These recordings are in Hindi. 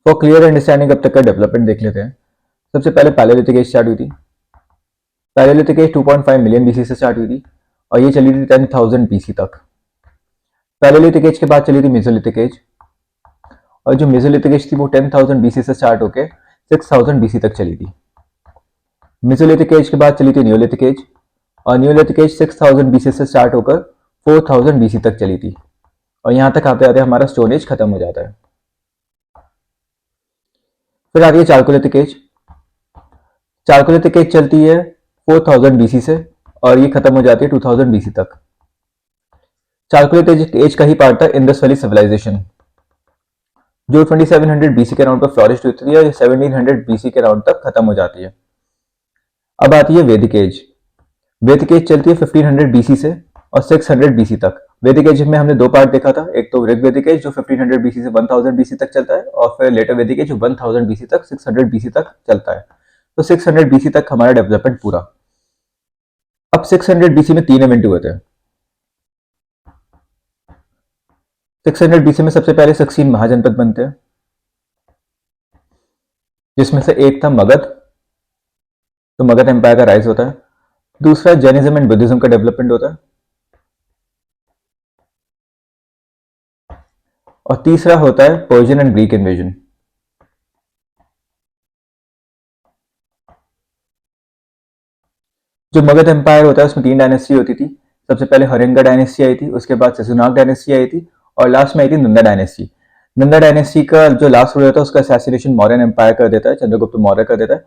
फॉर क्लियर अंडरस्टैंडिंग अब तक का डेवलपमेंट देख लेते हैं। सबसे पहले पैलेलिथिक एज स्टार्ट हुई थी। पैलेलिथिक एज 2.5 मिलियन बीसी से स्टार्ट हुई थी और ये चली थी 10,000 बीसी तक। पैलेलिथिक एज के बाद चली थी मेसोलिथिक एज, और जो मेसोलिथिक एज थी वो 10,000 बीसी से स्टार्ट होकर 6,000 बीसी तक चली थी। मेसोलिथिक एज के बाद चली थी नियोलिथिक एज, और नियोलिथिक एज 6,000 बीसी से स्टार्ट होकर 4,000 बीसी तक चली थी, और यहां तक आते आते हमारा स्टोन एज खत्म हो जाता है। फिर आती है चालकोलिथिक एज। चालकोलिथिक एज चलती है 4,000 बीसी से और ये खत्म हो जाती है 2,000 बीसी तक। चालकोलिथिक एज का ही पार्ट था इंडस वैली सिविलाइजेशन, जो 2700 बीसी के अराउंड पर फ्लॉरिश होती है और 1700 बीसी के अराउंड तक खत्म हो जाती है। अब आती है वैदिक एज। वैदिक एज चलती है 1500 बीसी से और 600 बीसी तक। वैदिक एज में हमने दो पार्ट देखा था, एक तो ऋग्वैदिक एज जो 1500 बीसी से 1000 बीसी तक चलता है, और फिर लेटर वैदिक एज जो 1000 बीसी तक 600 बीसी तक चलता है। तो 600 बीसी तक हमारा डेवलपमेंट पूरा। अब 600 बीसी में 3 इवेंट हुए थे। 600 बीसी में सबसे पहले 16 महाजनपद बनते हैं, जिसमें से एक था मगध, तो मगध एम्पायर का राइज होता है। दूसरा जैनिज्म एंड बुद्धिज्म का डेवलपमेंट होता है, और तीसरा होता है पर्शियन एंड ग्रीक इन्वेजन। जो मगध एम्पायर होता है उसमें 3 डायनेस्टी होती थी। सबसे पहले हरिंगा डायनेस्टी आई थी, उसके बाद सिसुनाग डायनेस्टी आई थी, और लास्ट में आई थी नंदा डायनेस्टी। नंदा डायनेस्टी का जो लास्ट रूलर था उसका असैसिनेशन मौर्यन एम्पायर कर देता है, चंद्रगुप्त मौर्य कर देता है,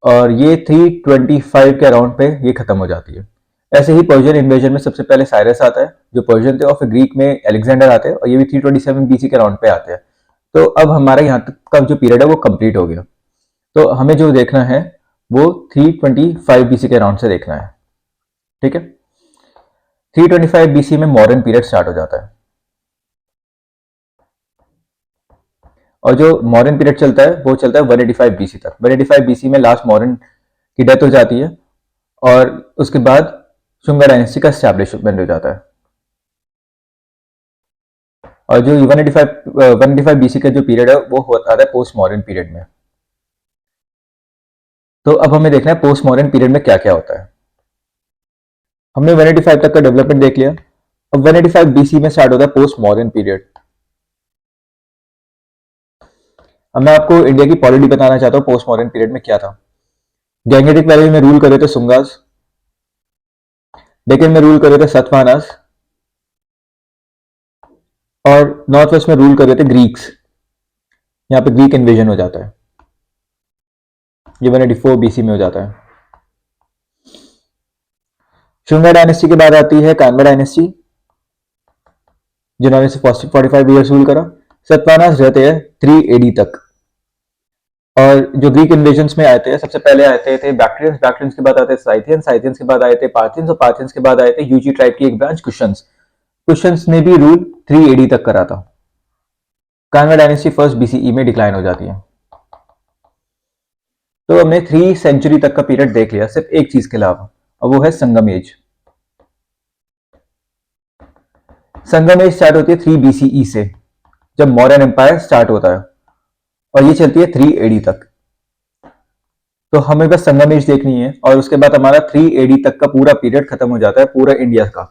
और ये 325 के अराउंड पे ये खत्म हो जाती है। ऐसे ही पर्शियन इन्वेजन में सबसे पहले साइरस आता है जो पर्शियन थे, और फिर ग्रीक में अलेक्जेंडर आते हैं, और ये भी 327 बीसी के अराउंड पे आते हैं। तो अब हमारा यहाँ तक का जो पीरियड है वो कंप्लीट हो गया। तो हमें जो देखना है वो 325 बीसी के अराउंड से देखना है। ठीक है, 325 बीसी में मॉडर्न पीरियड स्टार्ट हो जाता है, और जो मॉडर्न पीरियड चलता है वो चलता है 185 बीसी तक। 185 बीसी में लास्ट मॉडर्न की डेथ हो जाती है, और उसके बाद शुंगा डायनेस्टी का एस्टैब्लिशमेंट हो जाता है। और जो 185 बीसी का जो पीरियड है वो होता है पोस्ट मॉडर्न पीरियड में। तो अब हमें देखना है पोस्ट मॉडर्न पीरियड में क्या क्या होता है। हमने 185 तक का डेवलपमेंट देख लिया। अब 185 बीसी में स्टार्ट होता है पोस्ट मॉडर्न पीरियड। अब मैं आपको इंडिया की पॉलिटी बताना चाहता हूँ पोस्ट मॉडर्न पीरियड में क्या था। गैंगेटिक वैली में रूल कर रहे थे सुंगास, डेक्कन में रूल कर रहे थे सतवाहनास, और नॉर्थ वेस्ट में रूल कर रहे थे ग्रीक्स। यहाँ पे ग्रीक इन्वेजन हो जाता है, ये 184 बीसी में हो जाता है। शुंगा डायनेस्टी के बाद आती है कानवा डायनेस्टी, जिन्होंने से 45 ईयर्स रूल करा। सतवाहनास रहते हैं 3 एडी तक। और जो ग्रीक इन्वेजन्स में आए थे, सबसे पहले आए थे बैक्ट्रियंस, बैक्ट्रियंस के बाद आते साइथियंस, साइथियंस के बाद आए थे पार्थियंस, और पार्थियंस के बाद आए थे यूजी ट्राइब की एक ब्रांच कुशन्स। कुशन्स ने भी रूल 3 एडी तक करा था। कानवा डायनेस्टी 1st बीसीई में डिक्लाइन हो जाती है। तो हमने 3 सेंचुरी तक का पीरियड देख लिया सिर्फ एक चीज के अलावा, और वो है संगम एज। संगम एज स्टार्ट होती है 3 बीसीई से, जब मौर्यन एम्पायर स्टार्ट होता है, और ये चलती है 3 एडी तक। तो हमें बस संगम एज देखनी है, और उसके बाद हमारा 3 एडी तक का पूरा पीरियड खत्म हो जाता है पूरा इंडिया का।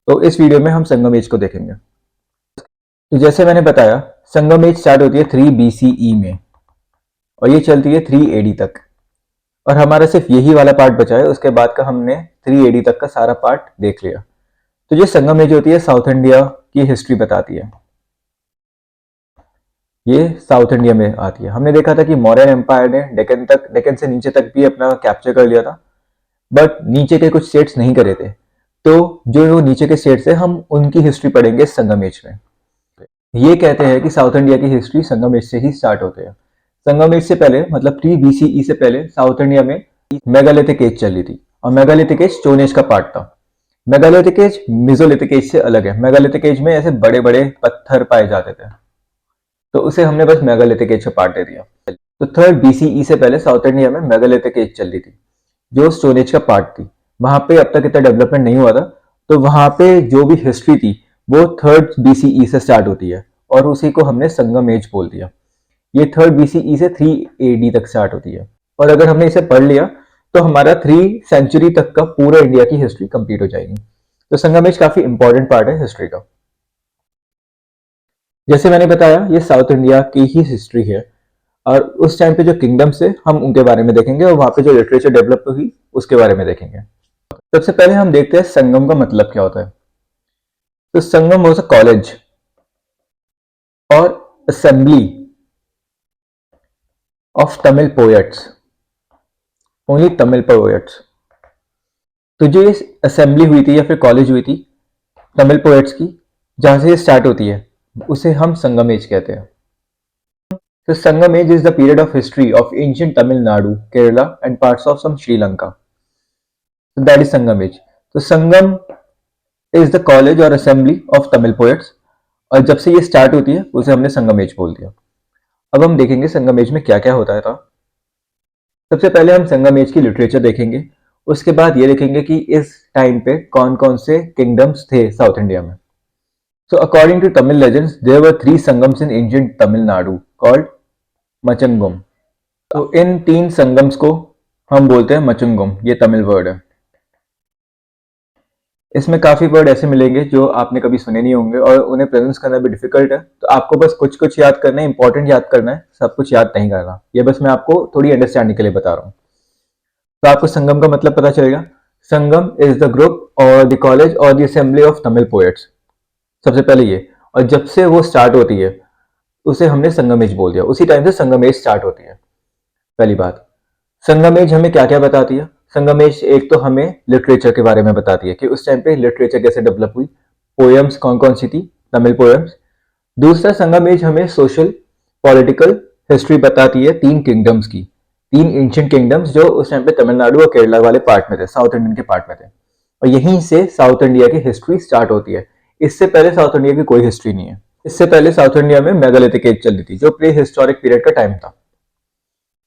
तो इस वीडियो में हम संगम एज को देखेंगे। तो जैसे मैंने बताया, संगम एज स्टार्ट होती है 3 बीसीई में, और ये चलती है 3 एडी तक, और हमारा सिर्फ यही वाला पार्ट बचा है। उसके बाद का हमने 3 एडी तक का सारा पार्ट देख लिया। तो जो संगम एज होती है साउथ इंडिया की हिस्ट्री बताती है, ये साउथ इंडिया में आती है। हमने देखा था कि मौर्यन एम्पायर ने डेक्कन से नीचे तक भी अपना कैप्चर कर लिया था, बट नीचे के कुछ स्टेट्स नहीं करे थे। तो जो नीचे के स्टेट्स है, हम उनकी हिस्ट्री पढ़ेंगे संगम एज में। ये कहते हैं कि साउथ इंडिया की हिस्ट्री संगम एज से ही स्टार्ट होते हैं। संगम एज से पहले, मतलब 3 बीसीई से पहले, साउथ इंडिया में मेगालिथिक एज चली थी, और मेगालिथिक एज स्टोन एज का पार्ट था। मेगालिथिक एज मेसोलिथिक एज से अलग है। मेगालिथिक एज में ऐसे बड़े बड़े पत्थर पाए जाते थे, तो उसे हमने बस मेगालिथिक एज का पार्ट दे दिया। तो 3rd बीसीई से पहले साउथ इंडिया में मेगालिथिक एज चल रही थी, जो स्टोन एज का पार्ट थी। वहां पे अब तक इतना डेवलपमेंट नहीं हुआ था, तो वहां पे जो भी हिस्ट्री थी वो 3rd बीसीई से स्टार्ट होती है, और उसी को हमने संगम एज बोल दिया। ये 3rd BCE से 3 AD तक स्टार्ट होती है। और अगर हमने इसे पढ़ लिया तो हमारा 3 सेंचुरी तक का पूरा इंडिया की हिस्ट्री कंप्लीट हो जाएगी। तो संगम एज काफी इंपॉर्टेंट पार्ट है हिस्ट्री का। जैसे मैंने बताया ये साउथ इंडिया की ही हिस्ट्री है, और उस टाइम पे जो किंगडम्स थे हम उनके बारे में देखेंगे, और वहां पे जो लिटरेचर डेवलप हुई उसके बारे में देखेंगे। सबसे पहले हम देखते हैं संगम का मतलब क्या होता है। तो संगम वॉज अ कॉलेज और assembly of Tamil poets, only Tamil poets. तो जो ये असेंबली हुई थी या फिर कॉलेज हुई थी तमिल पोएट्स की, जहां से ये स्टार्ट होती है, उसे हम संगम एज कहते हैं। तो Sangam age is the period of history of ancient Tamil Nadu, Kerala and parts of some Sri Lanka. तो दैट इज संगम एज। तो संगम इज द कॉलेज और असेंबली ऑफ तमिल पोएट्स, और जब से ये स्टार्ट होती है उसे हमने संगम एज बोल दिया। अब हम देखेंगे संगम एज में क्या क्या होता था। सबसे पहले हम संगम एज की लिटरेचर देखेंगे, उसके बाद ये देखेंगे कि इस टाइम पे कौन कौन से किंगडम्स थे साउथ इंडिया में। So according to Tamil legends, there were 3 sangams in ancient Tamil Nadu called मचंगम। तो इन 3 संगम्स को हम बोलते हैं मचंगम, ये तमिल वर्ड है। इसमें काफी वर्ड ऐसे मिलेंगे जो आपने कभी सुने नहीं होंगे और उन्हें प्रोनाउंस करना भी डिफिकल्ट है, तो आपको बस कुछ कुछ याद करना है, इंपॉर्टेंट याद करना है, सब कुछ याद नहीं करना। ये बस मैं आपको थोड़ी अंडरस्टैंडिंग के लिए बता रहा हूँ। तो आपको संगम का मतलब पता चलेगा। संगम इज द ग्रुप और द कॉलेज और the assembly of Tamil poets, सबसे पहले ये। और जब से वो स्टार्ट होती है उसे हमने संगम एज बोल दिया, उसी टाइम से संगम एज स्टार्ट होती है। पहली बात, संगम एज हमें क्या क्या बताती है। संगम एज एक तो हमें लिटरेचर के बारे में बताती है कि उस टाइम पे लिटरेचर कैसे डेवलप हुई, पोएम्स कौन कौन सी थी, तमिल पोएम्स। दूसरा, संगम एज हमें सोशल पॉलिटिकल हिस्ट्री बताती है 3 किंगडम्स की, 3 एंशिएंट किंगडम्स जो उस टाइम पे तमिलनाडु और केरला वाले पार्ट में थे, साउथ इंडियन के पार्ट में थे, और यहीं से साउथ इंडिया की हिस्ट्री स्टार्ट होती है। इससे पहले साउथ इंडिया की कोई हिस्ट्री नहीं है। इससे पहले साउथ इंडिया में मेगालिथिक एज चल रही थी, जो प्री हिस्टोरिक पीरियड का टाइम था।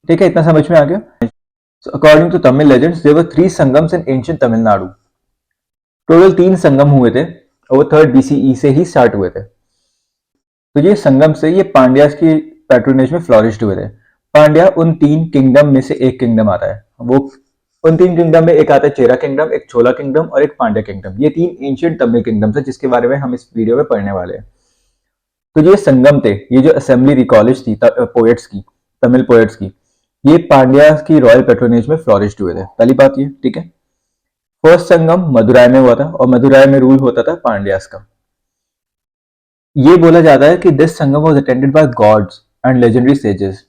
ठीक है, इतना समझ में आ गया। So, according to Tamil legends, there were 3 Sangams in ancient Tamil Nadu. Total 3 संगम हुए थे और वो 3rd BCE से ही स्टार्ट हुए थे। तो ये संगम से ये पांड्यास की पैट्रोनेज में फ्लॉरिश्ड हुए थे। पांड्या उन 3 किंगडम में से एक किंगडम आता है। वो उन 3 किंगडम में एक आता है चेरा किंगडम, एक चोला किंगडम और एक पांड्या किंगडम। ये 3 एंशिएंट तमिल किंगडम्स है जिसके बारे में हम इस वीडियो में पढ़ने वाले हैं। तो ये संगम थे, ये जो असेंबली थी, कॉलेज थी पोएट्स की, तमिल पोएट्स की, ये पांड्या की रॉयल पेट्रोनेज में फ्लॉरिश्ड हुए थे। पहली बात ये, ठीक है। फर्स्ट संगम मदुराई में हुआ था और मदुराई में रूल होता था पांड्यास का। ये बोला जाता है कि this Sangam was attended by gods and legendary sages.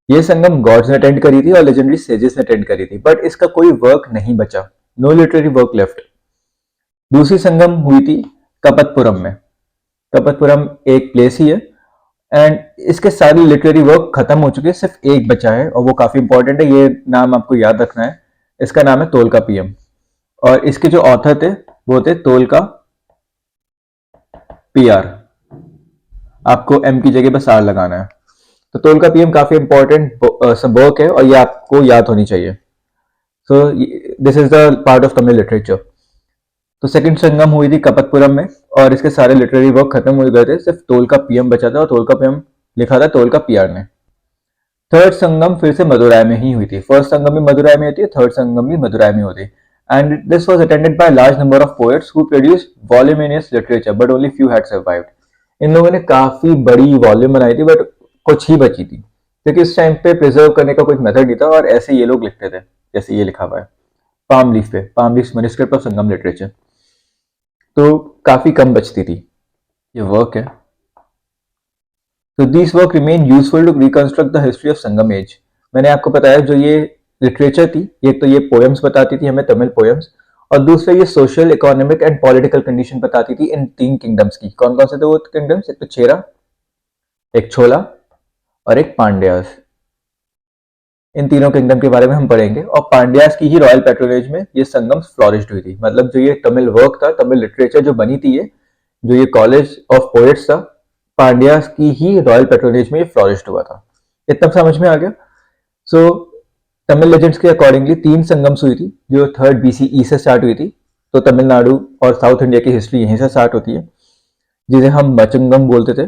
ये संगम गॉड्स ने अटेंड करी थी और लेजेंडरी सेजेस ने अटेंड करी थी, बट इसका कोई वर्क नहीं बचा, नो लिटरेरी वर्क लेफ्ट। दूसरी संगम हुई थी कपतपुरम में। कपतपुरम एक प्लेस ही है एंड इसके सारी लिटरेरी वर्क खत्म हो चुके हैं, सिर्फ एक बचा है और वो काफी इंपॉर्टेंट है, ये नाम आपको याद रखना है। इसका नाम है तोलका पीएम, और इसके जो ऑथर थे वो थे तोलका पीआर। आपको एम की जगह बस आर लगाना है। तो तोलका पीएम काफी इंपॉर्टेंट वर्क है और ये आपको याद होनी चाहिए। So this is the part of Tamil literature. तो सेकंड संगम हुई थी कपतपुरम में और इसके सारे लिटरेरी वर्क खत्म हो गए थे, सिर्फ तोलका पीएम बचा था और तोलका पीएम लिखा था तोलका पीआर ने। थर्ड संगम फिर से मदुराई में ही हुई थी। फर्स्ट संगम भी मदुराई में होती है, थर्ड संगम भी मदुराई में होती है। And this was attended by large number of poets who produced voluminous literature but only few had survived. इन लोगों ने काफी बड़ी वॉल्यूम बनाई थी बट कुछ ही बची थी, क्योंकि इस टाइम पे प्रिजर्व करने का कोई मेथड नहीं था और ऐसे ये लोग लिखते थे जैसे ये लिखा हुआ है पाम लीफ पे, palm leaf manuscript of Sangam literature. तो काफी कम बचती थी। ये वर्क है। तो this work remain useful to reconstruct the history of Sangam age. मैंने आपको बताया जो ये लिटरेचर थी, एक तो ये पोएम्स बताती थी हमें, तमिल पोएम्स, और दूसरा ये social, economic and political condition बताती थी इन 3 किंगडम्स की। कौन कौन से थे वो किंगडम्स? एक तो चेरा, एक छोला और एक पांड्यास। इन तीनों किंगडम के बारे में हम पढ़ेंगे और पांड्यास की ही रॉयल पैट्रोनेज में ये संगम फ्लॉरिश्ड हुई थी। मतलब जो ये तमिल वर्क था, तमिल लिटरेचर जो बनी थी, ये जो ये कॉलेज ऑफ पोएट्स था, पांड्यास की ही रॉयल पैट्रोनेज में ये फ्लॉरिश्ड हुआ था। इतना समझ में आ गया। सो तमिल लेजेंड्स के अकॉर्डिंगली 3 संगम्स हुई थी जो 3rd BCE से स्टार्ट हुई थी। तो तमिलनाडु और साउथ इंडिया की हिस्ट्री यहीं से स्टार्ट होती है, जिसे हम मचंगम बोलते थे।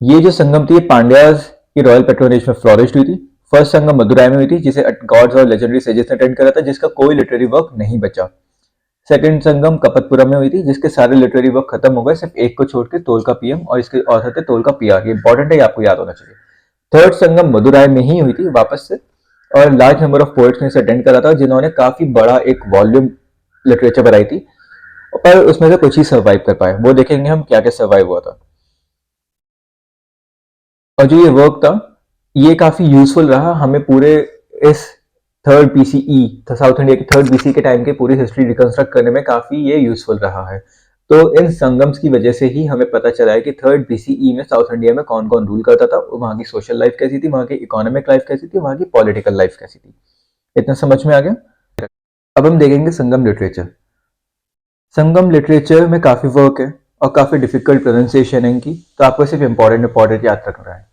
ये जो संगम थी, ये पांड्याज की रॉयल पेट्रोनेज में फ्लोरिश हुई थी। फर्स्ट संगम मदुराई में हुई थी, जिसे गॉड्स और लेजेंडरी सेजेस ने अटेंड करा था, जिसका कोई लिटरेरी वर्क नहीं बचा। सेकंड संगम कपतपुरम में हुई थी, जिसके सारे लिटरेरी वर्क खत्म हो गए, सिर्फ एक को छोड़ के, तोल का पीएम, और इसके ऑथर थे तोल का पीआर। ये इंपॉर्टेंट है, ये आपको याद होना चाहिए। थर्ड संगम मदुराई में ही हुई थी वापस से, और लार्ज नंबर ऑफ पोएट्स ने इसे अटेंड करा था, जिन्होंने काफी बड़ा एक वॉल्यूम लिटरेचर बनाई थी, पर उसमें से कुछ ही सर्वाइव कर पाए। वो देखेंगे हम क्या क्या सर्वाइव हुआ था। और जो ये वर्क था, ये काफी यूजफुल रहा हमें पूरे इस थर्ड बीसीई, साउथ इंडिया की थर्ड बीसी के टाइम के पूरी हिस्ट्री रिकंस्ट्रक्ट करने में काफी ये यूजफुल रहा है। तो इन संगम्स की वजह से ही हमें पता चला है कि थर्ड बीसीई में साउथ इंडिया में कौन कौन रूल करता था, वहां की सोशल लाइफ कैसी थी, वहां की इकोनॉमिक लाइफ कैसी थी, वहां की पॉलिटिकल लाइफ कैसी थी। इतना समझ में आ गया। अब हम देखेंगे संगम लिटरेचर। संगम लिटरेचर में काफी वर्क है और काफी डिफिकल्ट प्रोनाउंसिएशन है इनकी, तो आपको सिर्फ इंपॉर्टेंट इंपॉर्टेंट याद रखना है।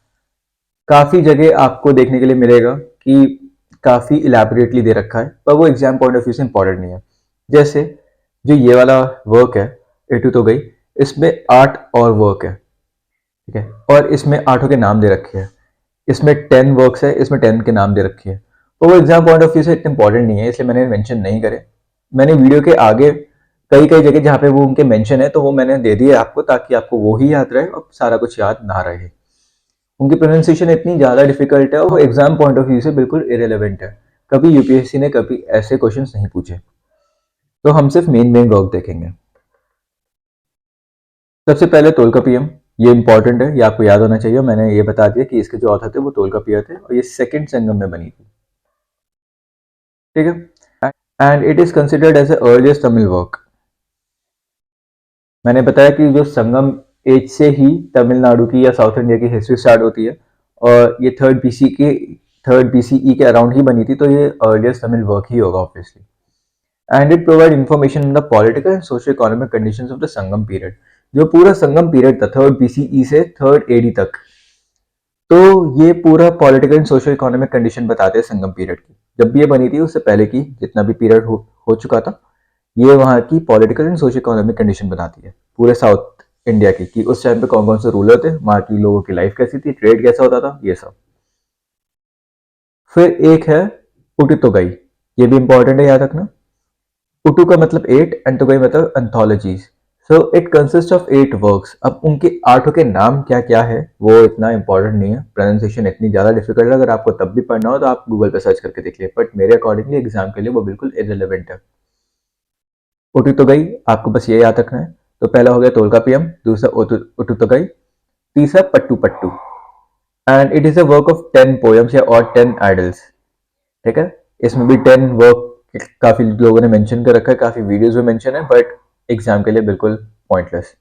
काफी जगह आपको देखने के लिए मिलेगा कि काफी इलेबोरेटली दे रखा है, पर वो एग्जाम पॉइंट ऑफ व्यू से इंपॉर्टेंट नहीं है। जैसे जो ये वाला वर्क है, एटू तो गई, इसमें 8 और वर्क है, ठीक है, और इसमें 8 के नाम दे रखे हैं। इसमें 10 वर्क्स है, इसमें 10 के नाम दे रखे हैं। तो वो एग्जाम पॉइंट ऑफ व्यू से इतने इंपॉर्टेंट नहीं है, इसलिए मैंने मेंशन नहीं करे। मैंने वीडियो के आगे कई कई जगह जहाँ पे वो उनके मेंशन है, तो वो मैंने दे दिए आपको, ताकि आपको वो ही याद रहे और सारा कुछ याद ना रहे। उनकी प्रोनाउंसिएशन इतनी ज़्यादा डिफिकल्ट है और वो एग्जाम पॉइंट ऑफ व्यू से बिल्कुल इरेलीवेंट है। कभी यूपीएससी ने कभी ऐसे क्वेश्चंस नहीं पूछे। तो हम सिर्फ मेन मेन वर्क देखेंगे। सबसे पहले तोलका पीएम, ये इंपॉर्टेंट है, ये आपको याद होना चाहिए। मैंने ये बता दिया कि इसके जो ऑथर थे वो तोलका पीएम थे, और ये सेकंड संगम में बनी थी, ठीक है। And it is considered as earliest Tamil work. मैंने बताया कि जो संगम एज से ही तमिलनाडु की या साउथ इंडिया की हिस्ट्री स्टार्ट होती है, और ये थर्ड बीसीई के अराउंड ही बनी थी, तो ये अर्लिएस्ट तमिल वर्क ही होगा obviously. And it provide information in the political and socio economic conditions of the Sangam period. जो पूरा संगम पीरियड था थर्ड बीसीई से थर्ड एडी तक, तो ये पूरा political and socio economic condition बताते हैं संगम पीरियड की। जब भी ये बनी थी उससे पहले की जितना भी पीरियड हो चुका था, ये वहाँ की political and socio economic condition बताती है पूरे साउथ इंडिया की, कि उस टाइम पे कौन कौन से रूलर थे, वहाँ की लोगों की लाइफ कैसी थी, ट्रेड कैसा होता था, ये सब। फिर एक है उटितोगई, ये भी इंपॉर्टेंट है, याद रखना। उटू का मतलब 8, एंटोगई मतलब anthologies. So it consist of 8 works. अब उनके 8 के नाम क्या क्या है वो इतना इंपॉर्टेंट नहीं है, प्रोनाउंसिएशन इतनी ज़्यादा डिफिकल्ट है, अगर आपको तब भी पढ़ना हो तो आप गूगल पे सर्च करके देख लिए, बट मेरे अकॉर्डिंगली एग्जाम के लिए वो बिल्कुल इरेलीवेंट है। उटू तो गई, आपको बस ये याद रखना है। तो पहला हो गया तोलका पीएम, दूसरा उटू तो गई, तीसरा Pattu Pattu. And it is a work of 10 poems या और 10 आइडल्स, ठीक है। इसमें भी 10 वर्क काफी लोगों ने मेंशन कर रखा है, काफी वीडियोस में मेंशन है, बट एग्जाम के लिए बिल्कुल पॉइंटलेस।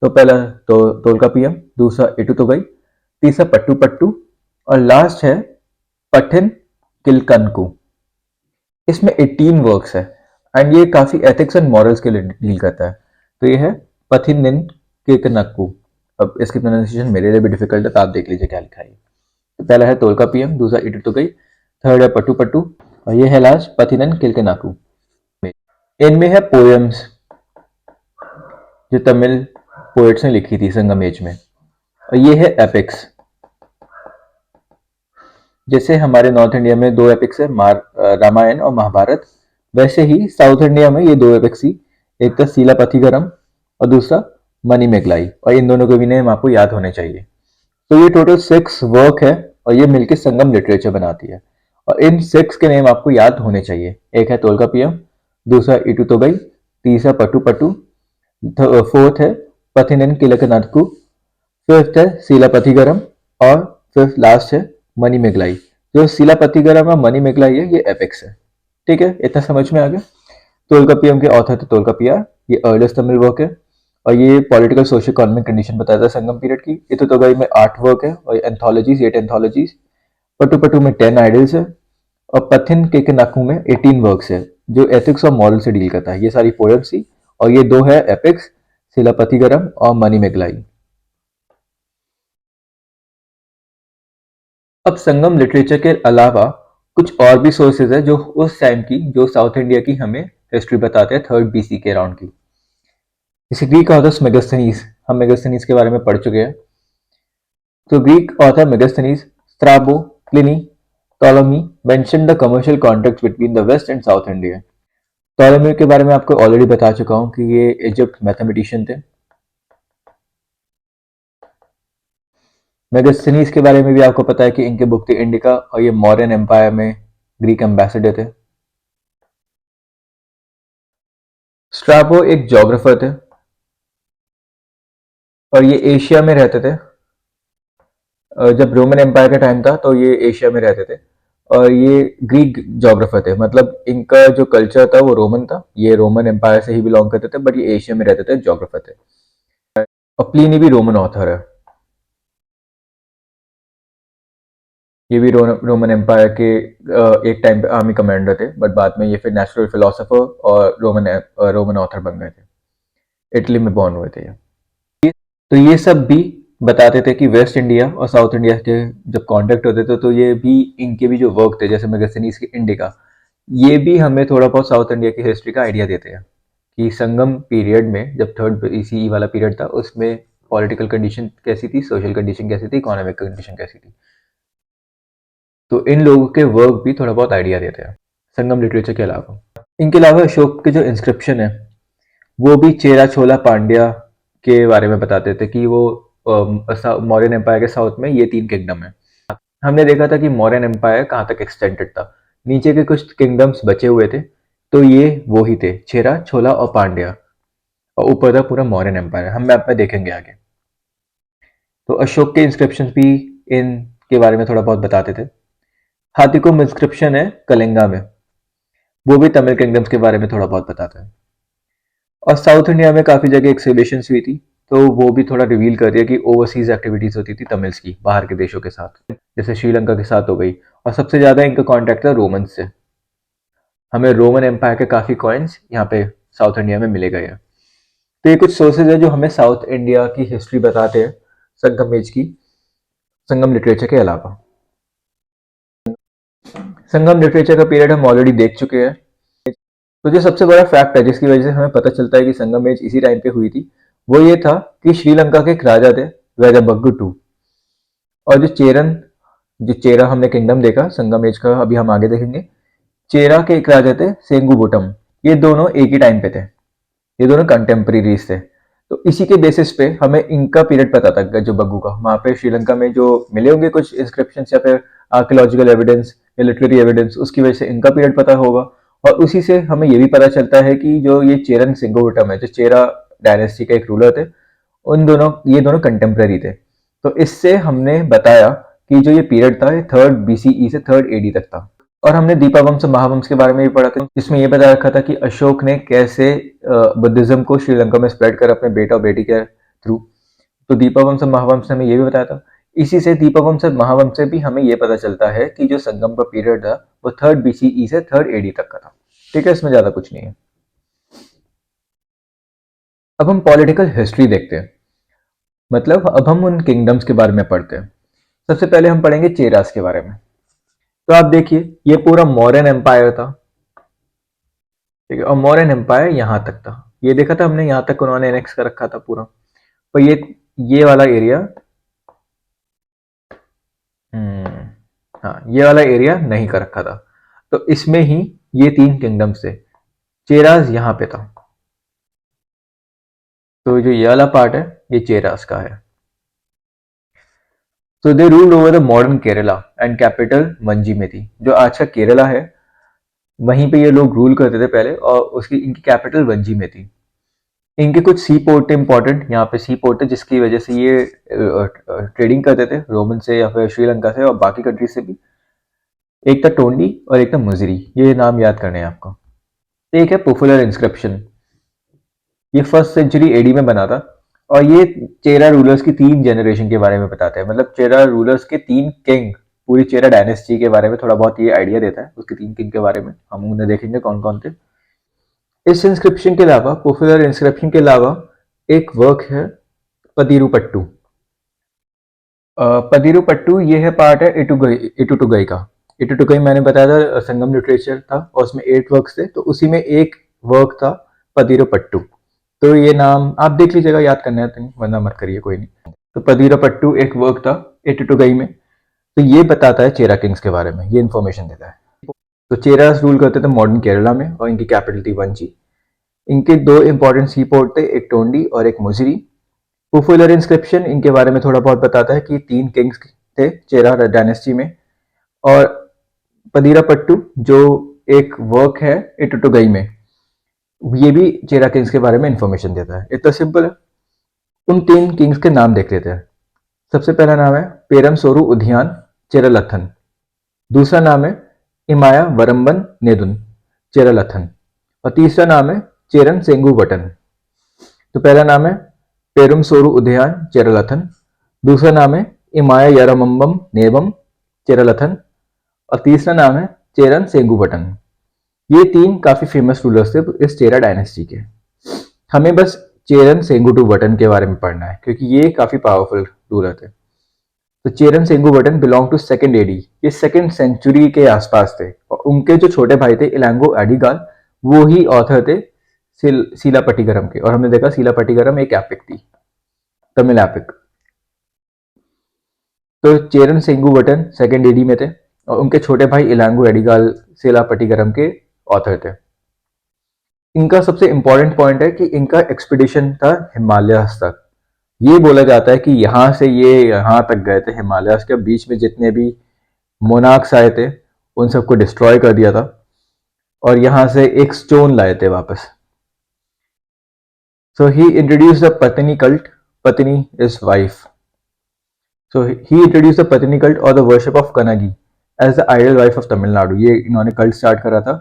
तो पहला तो तोलका पीएम, दूसरा इटू तो गई, तीसरा पट्टू पट्टू, और लास्ट है पठिन किलकनकू। इसमें 18 वर्क्स है, एंड ये काफी एथिक्स एंड मॉरल्स के लिए डील करता है। तो ये है पथिनिन किलकनकू। अब इसकी प्रोनाउंसिएशन मेरे लिए भी डिफिकल्ट है, तो आप देख लीजिए क्या लिखा है। तो पहला है तोलका पीएम, दूसरा इटू तो गई, थर्ड है पट्टू पट्टू, और ये है लास्ट पथिनन किलकनाकू। इनमें है पोएम्स जो तमिल पोएट्स ने लिखी थी संगम एज में, और ये है एपिक्स। जैसे हमारे नॉर्थ इंडिया में दो एपिक्स है, रामायण और महाभारत, वैसे ही साउथ इंडिया में ये दो एपिक्स ही, एक था सीलापतिगरम और दूसरा मणिमेगलाई, और इन दोनों के भी नेम आपको याद होने चाहिए। तो ये टोटल 6 वर्क है, और ये मिलकर संगम लिटरेचर बनाती है, और इन 6 के नेम आपको याद होने चाहिए। एक है तोलका पीएम, दूसरा इटू तो गई, तीसरा पट्टू पट्टू, फोर्थ है पथिनन किलकनाथकू, फिफ्थ है सीलापतिगरम, और फिफ्थ लास्ट है मणिमेगलाई। जो सीलापतिगरम और मणिमेगलाई है, ये एपिक्स है, ठीक है। इतना समझ में आ गया। तोलकापियम के ऑथर थे तोलकापिया, ये अर्लिएस्ट तमिल वर्क है, और ये पॉलिटिकल सोशल इकोनॉमिक कंडीशन बताता है संगम पीरियड की। इतुतोगई में 8 वर्क है, और एंथोलॉजीज 8 एंथोलॉजीज। पट्टू पट्टू में 10 आइडल्स है, और पथिन के नाकू में 18 वर्क्स है, जो एथिक्स और मॉरल से डील करता है। ये सारी पोएम्स थी, और ये दो है एपिक्स, सिलापतिगरम और मणिमेगलाई। अब संगम लिटरेचर के अलावा कुछ और भी सोर्सेज है जो उस टाइम की, जो साउथ इंडिया की हमें हिस्ट्री बताते हैं थर्ड बीसी के अराउंड की। जैसे ग्रीक ऑथर्स मेगास्थनीज, हम मेगास्थनीज के बारे में पढ़ चुके हैं। So Greek author Megasthenes, Strabo, Pliny, Ptolemy mentioned the commercial contacts between the West and South India. Ptolemy के बारे में आपको ऑलरेडी बता चुका हूँ कि ये इजिप्ट मैथमेटिशियन थे। मेगास्थनीज के बारे में भी आपको पता है कि इनके बुक थी इंडिका और ये मौर्यन एम्पायर में ग्रीक एम्बेसडर थे। स्ट्राबो एक जोग्राफर थे और ये एशिया में रहते थे। जब रोमन एम्पायर का टाइम था तो ये एशिया में रहते थे और ये ग्रीक जोग्राफर थे, मतलब इनका जो कल्चर था वो रोमन था। ये रोमन एम्पायर से ही बिलोंग करते थे बट ये एशिया में रहते थे, जोग्राफर थे। और प्लिनी भी रोमन ऑथर है। ये भी रोमन एम्पायर के एक टाइम पे आर्मी कमांडर थे बट बाद में ये फिर नेचुरल फिलोसोफर और रोमन ऑथर बन गए थे। इटली में बॉर्न हुए थे ये। तो ये सब भी बताते थे कि वेस्ट इंडिया और साउथ इंडिया के जब कांटेक्ट होते थे तो ये भी इनके भी जो वर्क थे जैसे मेगास्थनीज की इंडिका, ये भी हमें थोड़ा बहुत साउथ इंडिया की हिस्ट्री का आइडिया देते हैं कि संगम पीरियड में जब थर्ड BCE वाला पीरियड था उसमें पॉलिटिकल कंडीशन कैसी थी, सोशल कंडीशन कैसी थी, इकोनॉमिक कंडीशन कैसी थी। तो इन लोगों के वर्क भी थोड़ा बहुत आइडिया देते हैं संगम लिटरेचर के अलावा। इनके अलावा अशोक के जो इंस्क्रिप्शन है वो भी चेरा छोला पांड्या के बारे में बताते थे कि वो मौर्यन एम्पायर के साउथ में ये 3 किंगडम है। हमने देखा था कि मौर्यन एम्पायर कहाँ तक एक्सटेंडेड था। नीचे के कुछ किंगडम्स बचे हुए थे तो ये वो ही थे, चेरा छोला और पांड्या, और ऊपर था पूरा मौर्यन एम्पायर। हम मैप में देखेंगे आगे। तो अशोक के इंस्क्रिप्शन भी इनके बारे में थोड़ा बहुत बताते थे। हाथीकुंभ इंस्क्रिप्शन है कलिंगा में, वो भी तमिल किंगडम्स के बारे में थोड़ा बहुत बताता है। और साउथ इंडिया में काफ़ी जगह एक्सिबिशन हुई थी तो वो भी थोड़ा रिवील कर दिया कि ओवरसीज एक्टिविटीज़ होती थी तमिल्स की बाहर के देशों के साथ, जैसे श्रीलंका के साथ हो गई। और सबसे ज़्यादा इनका कॉन्टैक्ट था रोमन्स से। हमें रोमन एम्पायर के काफ़ी कॉइन्स यहाँ पे साउथ इंडिया में मिले गए हैं। तो ये कुछ सोर्सेज है जो हमें साउथ इंडिया की हिस्ट्री बताते हैं संगम एज की, संगम लिटरेचर के अलावा। संगम लिटरेचर का पीरियड हम ऑलरेडी देख चुके हैं। तो जो सबसे बड़ा फैक्ट है जिसकी वजह से हमें पता चलता है कि संगम एज इसी टाइम पे हुई थी वो ये था कि श्रीलंका के एक राजा थे वेदबग्गु टू, और जो चेरा हमने किंगडम देखा संगम एज का, अभी हम आगे देखेंगे। चेरा के एक राजा थे सेंगुबुटम, ये दोनों एक ही टाइम पे थे, ये दोनों कंटेम्प्रेरीज थे। तो इसी के बेसिस पे हमें इनका पीरियड पता था जो बग्गू का। वहां पे श्रीलंका में जो मिले होंगे कुछ इंस्क्रिप्शंस या फिर आर्कियोलॉजिकल एविडेंस या लिटरेरी एविडेंस, उसकी वजह से इनका पीरियड पता होगा। और उसी से हमें ये भी पता चलता है कि जो ये चेरन सिंगोवटम है, जो चेरा डायनेस्टी का एक रूलर थे, ये दोनों कंटेम्प्रेरी थे। तो इससे हमने बताया कि जो ये पीरियड था ये 3rd BCE से 3rd AD तक था। और हमने दीपावंश महावंश के बारे में भी पढ़ा था जिसमें ये बता रखा था कि अशोक ने कैसे बुद्धिज्म को श्रीलंका में स्प्रेड कर अपने बेटा और बेटी के थ्रू। तो दीपावंश महावंश ने हमें ये भी बताया था। इसी से दीपावंश महावंश से भी हमें ये पता चलता है कि जो संगम का पीरियड था वो 3rd BCE से 3rd AD तक का था। ठीक है, इसमें ज्यादा कुछ नहीं है। अब हम पॉलिटिकल हिस्ट्री देखते हैं, मतलब अब हम उन किंगडम्स के बारे में पढ़ते हैं। सबसे पहले हम पढ़ेंगे चेरास के बारे में। तो आप देखिए ये पूरा मौर्यन एम्पायर था, ठीक है, और मौर्यन एम्पायर यहां तक था। ये देखा था हमने, यहां तक उन्होंने एनेक्स कर रखा था पूरा। पर ये वाला एरिया, हाँ, ये वाला एरिया नहीं कर रखा था। तो इसमें ही ये 3 किंगडम्स थे। चेरास यहां पे था, तो जो ये वाला पार्ट है ये चेरास का है। तो दे ruled over the modern Kerala and capital मंजी में थी। जो आज का केरला है वहीं पे ये लोग रूल करते थे पहले, और उसकी इनकी कैपिटल वंजी में थी। इनके कुछ सी पोर्ट थे इंपॉर्टेंट, यहाँ पे सी पोर्ट है जिसकी वजह से ये ट्रेडिंग करते थे रोमन से या फिर श्रीलंका से और बाकी कंट्री से भी। एक था टोंडी और एक था मुजरी, ये नाम याद करने हैं आपको। एक है पॉपुलर इंस्क्रिप्शन, ये 1st सेंचुरी एडी में बना था और ये चेरा रूलर्स की 3 जनरेशन के बारे में बताते हैं। मतलब चेरा रूलर्स के 3 किंग, पूरी चेरा डायनेस्टी के बारे में थोड़ा बहुत ये आइडिया देता है, उसके 3 किंग के बारे में। हम उन्हें देखेंगे कौन कौन थे। इस इंस्क्रिप्शन के अलावा, पॉपुलर इंस्क्रिप्शन के अलावा, एक वर्क है पदीरुपट्टू। पदीरुपट्टू ये है पार्ट है इटुटुगई का। इटुटुगई मैंने बताया था संगम लिटरेचर था और उसमें 8 वर्क्स थे, तो उसी में एक वर्क था पदीरुपट्टू। तो ये नाम आप देख लीजिएगा, याद करना है तो, वरना मत करिए, कोई नहीं। तो पदीरुपट्टू एक वर्क था एटुटुगई में। तो ये बताता है चेरा किंग्स के बारे में, ये इन्फॉर्मेशन देता है। तो चेरास रूल करते थे मॉडर्न केरला में और इनकी कैपिटल थी वंची। इनके दो इंपॉर्टेंट सी पोर्ट थे, एक टोंडी और एक मुसिरी। पुफुलर इंस्क्रिप्शन इनके बारे में थोड़ा बहुत बताता है कि 3 किंग्स थे चेरा डायनेस्टी में। और पदीरापट्टू जो एक वर्क है एटुटुगई में, ये भी चेरा किंग्स के बारे में इंफॉर्मेशन देता है। इतना सिंपल है। उन 3 किंग्स के नाम देख लेते हैं। सबसे पहला नाम है पेरम सोरू उद्यान चेरलथन। दूसरा नाम है इमाया वरम्बन नेदुन चेरलथन। और तीसरा नाम है चेरन सेंगु बटन। तो पहला नाम है पेरुम सोरू उदयान चेरलथन। दूसरा नाम है इमाया यरमम्बम नेबम चेरलथन। और तीसरा नाम है चेरन सेंगु बटन। ये 3 काफी फेमस रूलर्स थे इस चेरा डायनेस्टी के। हमें बस चेरन सेंगुटू बटन के बारे में पढ़ना है क्योंकि ये काफी पावरफुल रूलर थे। तो Cheran Senguttuvan belong to second AD, ये सेकेंड सेंचुरी के आसपास थे। और उनके जो छोटे भाई थे इलांगो एडिगाल, वो ही ऑथर थे सीलापट्टिगरम के। और हमने देखा सीलापट्टिगरम एक एपिक थी, तमिल एपिक। तो चेरन सेंगु बटन सेकेंड एडी में थे और उनके छोटे भाई इलांगो एडिगाल सीलापट्टिगरम के ऑथर थे। इनका सबसे इंपॉर्टेंट पॉइंट है कि इनका एक्सपीडिशन था हिमालयस तक। ये बोला जाता है कि यहां से ये यहां तक गए थे हिमालयस के, बीच में जितने भी मोनार्क्स आए थे उन सबको डिस्ट्रॉय कर दिया था और यहां से एक स्टोन लाए थे वापस। So he introduced the Patini cult. Patini is wife. So he introduced the Patini cult or the worship of Kanagi as the ideal wife of Tamil Nadu. ये इन्होंने कल्ट स्टार्ट करा था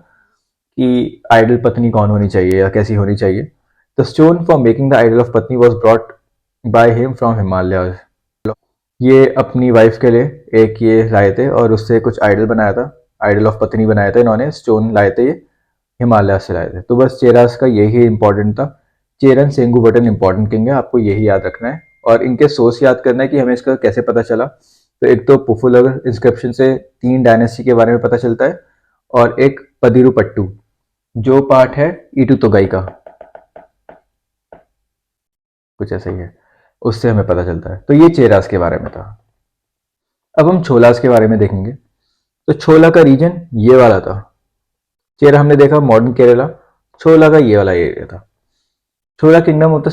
कि आइडल पत्नी कौन होनी चाहिए या कैसी होनी चाहिए। The stone for making the idol of Patni was brought by him from Himalayas. ये अपनी वाइफ के लिए एक ये लाए थे और उससे कुछ आइडल बनाया था, आइडल ऑफ पत्नी बनाया था इन्होंने। स्टोन लाए थे ये हिमालय से लाए थे। तो बस चेरास का यही इंपॉर्टेंट था। चेरन सेंगु बटन इंपॉर्टेंट किंग है, आपको यही याद रखना है और इनके सोर्स याद करना है कि हमें इसका कैसे पता चला। तो एक तो पुफुलर इंस्क्रिप्शन से 3 डायनेस्टी के बारे में पता चलता है और एक पदिरुपट्टू जो पार्ट है ईटू तोगाई का, कुछ ऐसा ही है, उससे हमें पता चलता है। तो ये चेरास के बारे में था। अब हम छोलास के बारे में देखेंगे। तो छोला का रीजन ये वाला था। चेरा हमने देखा मॉडर्न केरला, छोला का ये वाला एरिया था। Chola kingdom of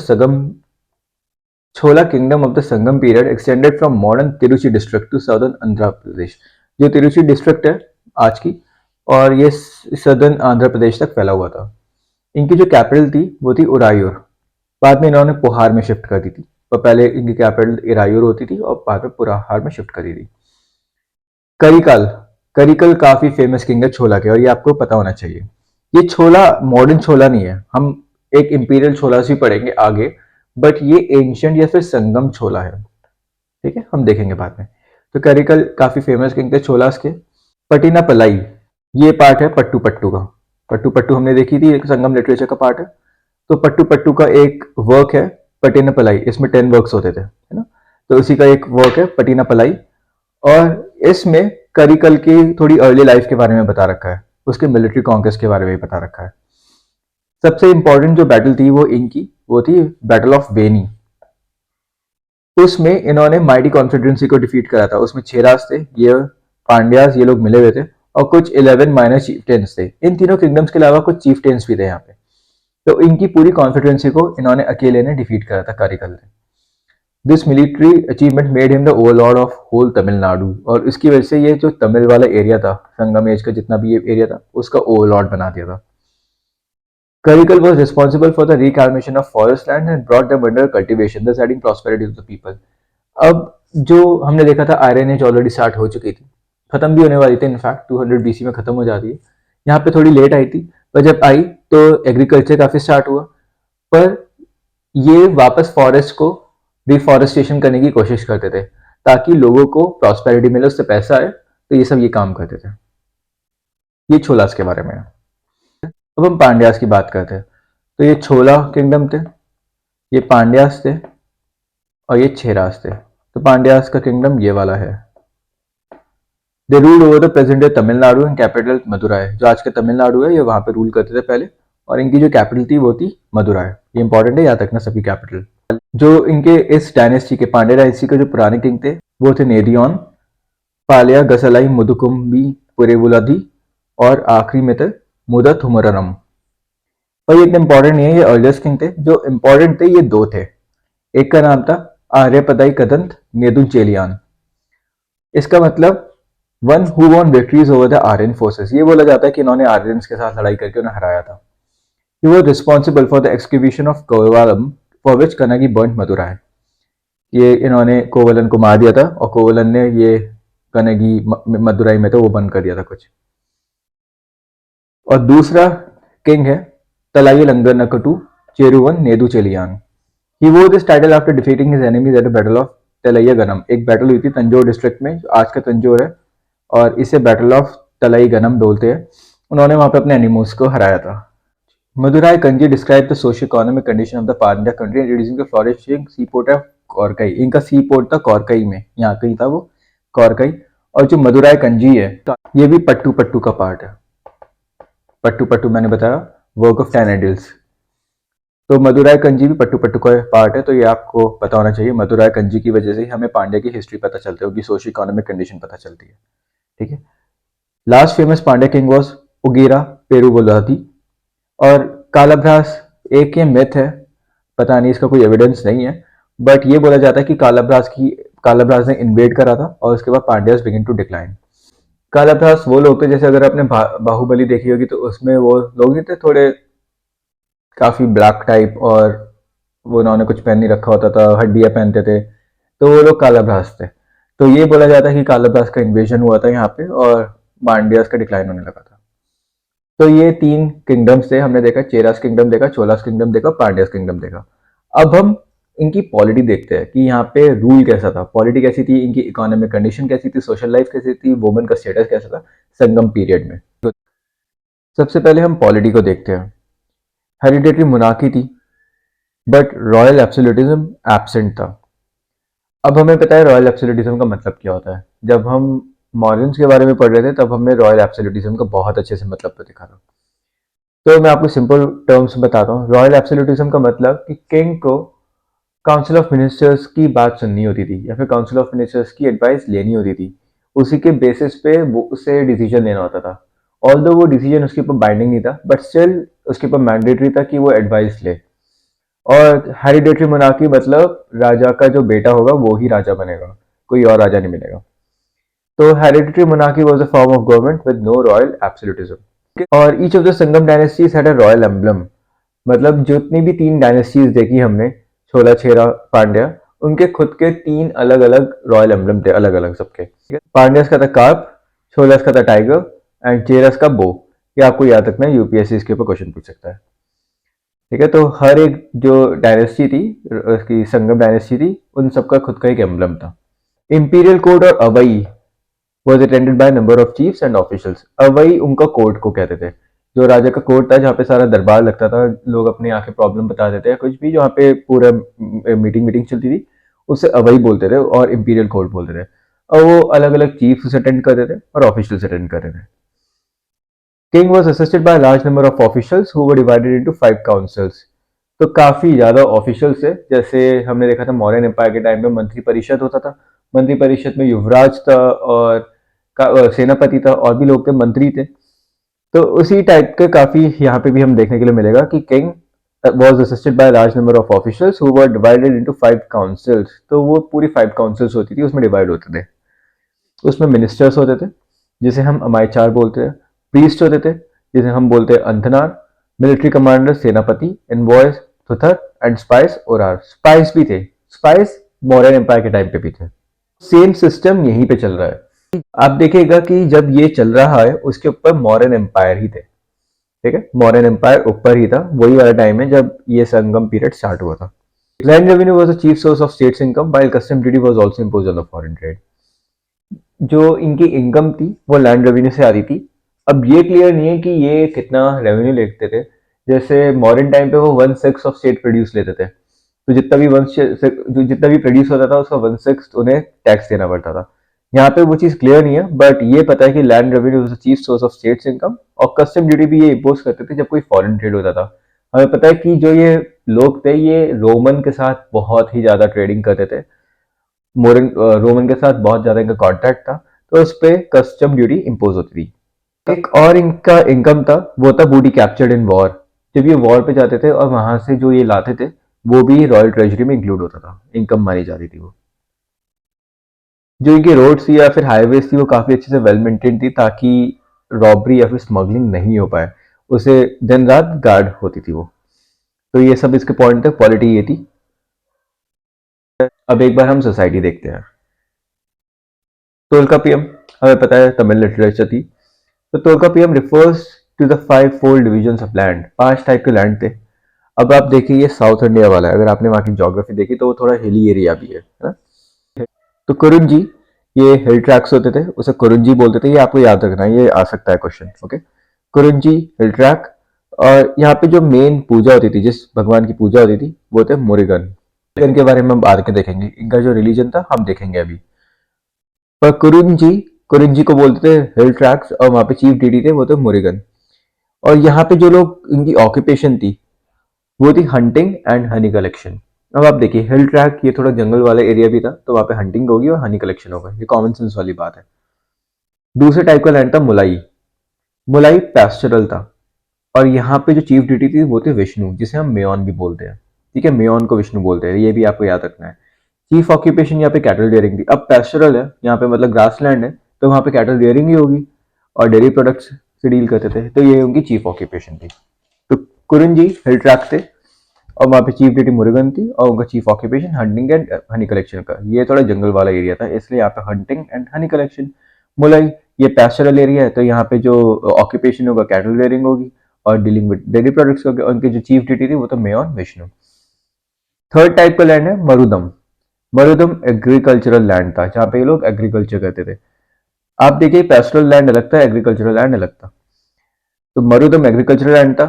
the Sangam period extended from modern Tiruchi district to southern Andhra Pradesh. जो तिरुचि डिस्ट्रिक्ट है आज की, और ये सदर्न आंध्र प्रदेश तक फैला हुआ था। इनकी जो कैपिटल थी वो थी उरायूर। बाद में इन्होंने पुहार में शिफ्ट कर दी थी, तो पहले इनकी कैपिटल इरायूर होती थी और बाद में पुहार में शिफ्ट कर दी थी। करिकल करिकल काफी फेमस किंग है छोला के और ये आपको पता होना चाहिए। ये छोला मॉडर्न छोला नहीं है, हम एक इंपीरियल छोला भी पढ़ेंगे आगे, बट ये एंशियंट या फिर संगम छोला है। ठीक है, हम देखेंगे बाद में। तो करिकल काफी फेमस किंग थे छोलास के। पटिना पलाई ये पार्ट है पट्टू पट्टू का। पट्टू पट्टू हमने देखी थी, एक संगम लिटरेचर का पार्ट है। तो पट्टू पट्टू का एक वर्क है पटिना पलाई, इसमें 10 वर्क्स होते थे, है ना। तो उसी का एक वर्क है पटिना पलाई और इसमें करिकल की थोड़ी अर्ली लाइफ के बारे में बता रखा है, उसके मिलिट्री कॉन्क्वेस्ट के बारे में भी बता रखा है। सबसे इंपॉर्टेंट जो बैटल थी वो थी बैटल ऑफ वेनी। उसमें इन्होंने माइटी कॉन्फिडेंसी को डिफीट करा था। उसमें 6 राज थे, ये पांड्यास ये लोग मिले हुए थे और कुछ 11 माइनर चीफटेन्स थे। इन तीनों किंगडम्स के अलावा कुछ चीफटेन्स भी थे यहाँ पे। तो इनकी पूरी कॉन्फिडेंसी को इन्होंने अकेले ने डिफीट करा था करिकल ने। This military achievement made him the overlord of whole Tamil Nadu. और इसकी वजह से ये जो तमिल वाला एरिया था, संगम एज का जितना भी ये एरिया था, उसका ओवरलॉर्ड बना दिया था। Karikal was responsible for the reclamation of forest land and brought them under cultivation, thus adding prosperity to the people. अब जो हमने देखा था आयरन एज ऑलरेडी स्टार्ट हो चुकी थी, खत्म भी होने वाली थी, इनफैक्ट 200 BC में खत्म हो जाती है। यहाँ पे थोड़ी लेट आई थी, पर जब आई तो एग्रीकल्चर काफी स्टार्ट हुआ। पर ये वापस फॉरेस्ट को डिफॉरेस्टेशन करने की कोशिश करते थे ताकि लोगों को प्रॉस्पेरिटी मिले, उससे पैसा आए। तो ये सब ये काम करते थे। ये छोलास के बारे में है। अब हम पांड्यास की बात करते हैं। तो ये छोला किंगडम थे, ये पांड्यास थे और ये छेरास थे। तो पांड्यास का किंगडम ये वाला है। दे ruled over the present day Tamil Nadu and capital Madurai. जो आज का तमिलनाडु है ये वहां पे रूल करते थे पहले, और इनकी जो कैपिटल थी वो थी मदुराई। ये इंपॉर्टेंट है, याद रखना सबकी कैपिटल। जो इनके इस डायनेस्टी के पांड्या डायनेस्टी के जो पुराने किंग थे वो थे नेदियोन, पालिया गसलाई मुदुकुम्बी पुरेबुलादी और आखिरी में थे मुदत और ये इतने इंपॉर्टेंट नहीं है, ये अर्लियस्ट किंग थे। जो इंपॉर्टेंट थे ये दो थे। एक का नाम था आर्यपदाई कदंत नेदुनचेलियान। इसका मतलब one who won victories over the Aryan forces. ये बोला जाता है कि इन्होंने आर्यंस के साथ लड़ाई करके उन्हें हराया था। He was responsible for the execution of Kovalan for which Kannagi burn Madurai. ये इन्होंने कोवलन को मार दिया था और कोवलन ने ये कनगी मदुराई में तो वो बंद कर दिया था कुछ। और दूसरा किंग है तलाई लंगनकटू चेरुवन नेदुचेलियान। ही wore this title after defeating his enemies at the Battle of तलैया एक बैटल हुई थी तंजौर डिस्ट्रिक्ट में, आज का तंजौर है, और इसे बैटल ऑफ तलाई गनम बोलते हैं। उन्होंने वहां पे अपने एनिमल्स को हराया था। Maduraikanchi describe the socio economic condition of the Pandya country introducing the flourishing sea port of Korkai. इनका सी पोर्ट था कोरकई में, यहाँ कहीं था वो कोरकई। और जो मदुराई कंजी है ये भी पट्टू पट्टू का पार्ट है। पट्टू पट्टू मैंने बताया वर्क ऑफ 10 एडल्स। तो मदुराई कंजी भी पट्टू पट्टू का पार्ट है, तो ये आपको पता होना चाहिए। मदुराई कंजी की वजह से ही हमें पांड्या की हिस्ट्री पता चलती है, उनकी सोशो इकोनॉमिक कंडीशन पता चलती है। ठीक है। Last famous Pandya king was Ugra Peruvaludi. और कालाभ्रास एक ये मिथ है, पता नहीं, इसका कोई एविडेंस नहीं है, बट ये बोला जाता है कि कालाभ्रास ने इन्वेड करा था और उसके बाद पांड्यास बिगिन टू डिक्लाइन। कालाभ्रास वो लोग थे, जैसे अगर आपने बाहुबली देखी होगी तो उसमें वो लोग नहीं थे थोड़े काफी ब्लैक टाइप, और वो उन्होंने कुछ पहन नहीं रखा होता था, हड्डियां पहनते थे, तो वो लोग कालाभ्रास थे। तो ये बोला जाता है कि कालाभ्रास का इन्वेजन हुआ था यहाँ पे और पांड्यास का डिक्लाइन होने लगा था। तो ये 3 किंगडम्स थे, हमने देखा चेरास किंगडम देखा, चोलास किंगडम देखा, पांड्यास किंगडम देखा। अब हम इनकी पॉलिटी देखते हैं कि यहाँ पे रूल कैसा था, पॉलिटी कैसी थी, इनकी इकोनॉमिक कंडीशन कैसी थी, सोशल लाइफ कैसी थी, वुमेन का स्टेटस कैसा था संगम पीरियड में। तो सबसे पहले हम पॉलिटी को देखते हैं। हेरिडेटरी मोनार्की थी, बट रॉयल एब्सोल्यूटिज्म एब्सेंट था। अब हमें पता है रॉयल एब्सोल्यूटिज्म का मतलब क्या होता है। जब हम मॉडर्न्स के बारे में पढ़ रहे थे तब हमने रॉयल एब्सोल्यूटिज्म का बहुत अच्छे से मतलब तो दिखा था। तो मैं आपको सिंपल टर्म्स बताता हूँ। रॉयल एब्सोल्यूटिज्म का मतलब कि किंग को काउंसिल ऑफ मिनिस्टर्स की बात सुननी होती थी या फिर काउंसिल ऑफ मिनिस्टर्स की एडवाइस लेनी होती थी, उसी के बेसिस पे वो उसे डिसीजन लेना होता था। ऑल्दो वो डिसीजन उसके ऊपर बाइंडिंग नहीं था, बट स्टिल उसके ऊपर मैंडेटरी था कि वो एडवाइस ले। और हेरिडेटरी मोनार्की मतलब राजा का जो बेटा होगा वो ही राजा बनेगा, कोई और राजा नहीं मिलेगा। तो hereditary monarchy was a form of government with no royal absolutism. और each of the Sangam dynasties had a royal emblem. मतलब जितनी भी 3 डायनेस्टीज देखी हमने, छोला छेरा पांड्या, उनके खुद के 3 अलग अलग रॉयल एम्बलम थे, अलग अलग सबके। पांड्यास का था कार्प, छोलास का था टाइगर एंड चेरस का बो। ये आपको याद रखना है, यूपीएससी इसके ऊपर क्वेश्चन पूछ सकता है। ठीक है। तो हर एक जो डायनेस्टी थी, उसकी संगम डायनेस्टी थी, उन सबका खुद का एक एम्बलम था। इंपीरियल कोड और अवई was attended by number of chiefs and officials. अवई उनका कोर्ट को कहते थे, जो राजा का कोर्ट था जहाँ पे सारा दरबार लगता था, लोग अपने आके प्रॉब्लम बता देते हैं, कुछ भी जहाँ पे पूरा मीटिंग चलती थी उसे अवई बोलते थे और इंपीरियल कोर्ट बोलते थे। और वो अलग अलग चीफ्स अटेंड करते थे और ऑफिशियल्स अटेंड करते थे। King was assisted by large number of officials who were divided into 5 councils. तो काफी ज्यादा ऑफिशियल्स है, जैसे हमने देखा था मौर्यन एम्पायर के टाइम में मंत्री परिषद होता था। मंत्री परिषद में युवराज था और सेनापति था और भी लोग थे, मंत्री थे। तो उसी टाइप के काफी यहाँ पे भी हम देखने के लिए मिलेगा कि king was assisted by large number of officials who were divided into 5 councils. तो वो पूरी 5 काउंसिल्स होती थी, उसमें डिवाइड होते थे। उसमें मिनिस्टर्स होते थे जिसे हम अमायचार बोलते हैं, प्रीस्ट होते थे जिसे हम बोलते हैं अंधनार, मिलिट्री कमांडर सेनापति, एनवॉयज थुथर एंड स्पाइस और आर। स्पाइस भी थे, स्पाइस मौर्यन एम्पायर के टाइम पे भी थे। सेम सिस्टम यहीं पे चल रहा है। आप देखिएगा कि जब ये चल रहा है उसके ऊपर मौर्यन एम्पायर ही थे। ठीक है, मौर्यन एम्पायर ऊपर ही था, वही वाला टाइम है जब ये संगम पीरियड स्टार्ट हुआ था। Land revenue was the chief source of states income while custom duty was also imposed on the foreign trade. जो इनकी इनकम थी वो लैंड रेवेन्यू से आ रही थी। अब ये क्लियर नहीं है कि ये कितना रेवेन्यू लेते थे। जैसे मॉडर्न टाइम पे वो 1/6 ऑफ स्टेट प्रोड्यूस लेते थे, तो जितना भी प्रोड्यूस होता था उसका 1/6 उन्हें टैक्स देना पड़ता था। यहाँ पे वो चीज क्लियर नहीं है, बट ये पता है कि land revenue is the chief source of states income. और कस्टम ड्यूटी भी ये इम्पोज करते थे जब कोई फॉरेन ट्रेड होता था। हमें पता है कि जो ये लोग थे ये रोमन के साथ बहुत ही ज्यादा ट्रेडिंग करते थे रोमन के साथ बहुत ज़्यादा इनका कॉन्टैक्ट था, तो उस पर कस्टम ड्यूटी इम्पोज होती थी। एक और इनका इनकम था, वो था बूटी कैप्चर्ड इन वॉर। जब ये वॉर पे जाते थे और वहां से जो ये लाते थे वो भी रॉयल ट्रेजरी में इंक्लूड होता था, इनकम मानी जाती थी वो। जो इनकी रोड्स थी या फिर हाईवेज थी वो काफ़ी अच्छे से वेल मेंटेन थी, ताकि रॉबरी या फिर स्मगलिंग नहीं हो पाए, उसे दिन रात गार्ड होती थी वो। तो ये सब इसके पॉइंट थे, क्वालिटी ये थी। अब एक बार हम सोसाइटी देखते हैं। टोलकापियम, हमें पता है तमिल लिटरेचर थी, तो Tolkappiyam refers to the five fold division of land. 5 type के लैंड थे। अब आप देखिए ये साउथ इंडिया वाला है, अगर आपने वहाँ की ज्योग्राफी देखी तो वो थोड़ा हिली एरिया भी है ना। तो कुरुंजी, ये हिल ट्रैक्स होते थे, उसे कुरुंजी बोलते थे, ये आपको याद रखना है, ये आ सकता है क्वेश्चन। ओके, कुरुंजी, हिल ट्रैक। और यहाँ पे जो मेन पूजा होती थी, जिस भगवान की पूजा होती थी, वो थे मुरुगन। मुरुगन के बारे में हम बाद के देखेंगे, इनका जो रिलीजन था हम देखेंगे अभी। पर कुरुंजी, कुरुंजी को बोलते थे हिल ट्रैक्स, और वहाँ पे चीफ डीडी थे वो थे मुरुगन। और यहाँ पे जो लोग इनकी ऑक्यूपेशन थी वो थी हंटिंग एंड हनी कलेक्शन। अब आप देखिए हिल ट्रैक, ये थोड़ा जंगल वाला एरिया भी था, तो वहाँ पे हंटिंग होगी और हनी कलेक्शन होगा, ये कॉमन सेंस वाली बात है। दूसरे टाइप का लैंड था मुलाई। मुलाई पैस्टरल था, और यहाँ पे जो चीफ डिटी थी वो थे विष्णु, जिसे हम मेयॉन भी बोलते हैं। ठीक है, मेयॉन को विष्णु बोलते हैं, ये भी आपको याद रखना है। चीफ ऑक्यूपेशन यहाँ पे कैटल रियरिंग थी। अब पैस्टरल है यहाँ पे, मतलब ग्रास लैंड है, तो वहाँ पे कैटल रियरिंग ही होगी, और डेयरी प्रोडक्ट्स से डील करते थे, तो ये उनकी चीफ ऑक्यूपेशन थी। तो कुरंजी हिल ट्रैक थे, और वहाँ पे चीफ डिटी मुरुगन थी, और उनका chief occupation hunting and honey collection का। ये थोड़ा जंगल वाला एरिया था, इसलिए यहाँ पे हंटिंग एंड हनी कलेक्शन। मुलाई, ये पैस्टरल एरिया है, तो यहाँ पे जो ऑक्यूपेशन होगा कैटल रेयरिंग होगी, और डीलिंग विद डेयरी प्रोडक्ट्स होगी। उनके जो चीफ डिटी थी वो तो मेयॉन विष्णु। थर्ड टाइप का लैंड है मरुदम। मरुदम एग्रीकल्चरल लैंड था, जहाँ पे ये लोग एग्रीकल्चर करते थे। आप देखिए पैस्टरल लैंड अलग था, एग्रीकल्चरल लैंड अलग था। तो मरुदम एग्रीकल्चरल लैंड था,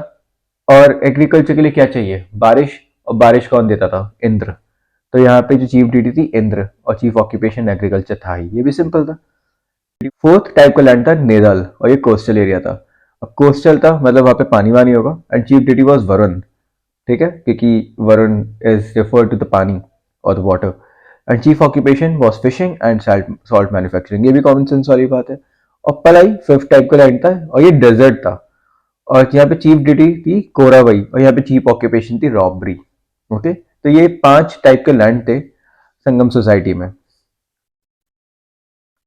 और एग्रीकल्चर के लिए क्या चाहिए, बारिश। और बारिश कौन देता था, इंद्र। तो यहाँ पे जो चीफ ड्यूटी थी इंद्र, और चीफ ऑक्यूपेशन एग्रीकल्चर था ही, ये भी सिंपल था। फोर्थ टाइप का लैंड था नेदल, और ये कोस्टल एरिया था। अब कोस्टल था मतलब वहां पे पानी वानी होगा, and chief duty was Varun. ठीक है, क्योंकि Varun is refer to the पानी और the water. And chief occupation was fishing and salt manufacturing, ये भी कॉमन सेंस वाली बात है। और पलाई फिफ्थ टाइप का लैंड था, और ये डेजर्ट था, और यहाँ पे चीफ ड्यूटी थी कोरावई, और यहाँ पे चीफ ऑक्यूपेशन थी रॉबरी। ओके, तो ये 5 टाइप के लैंड थे संगम सोसाइटी में।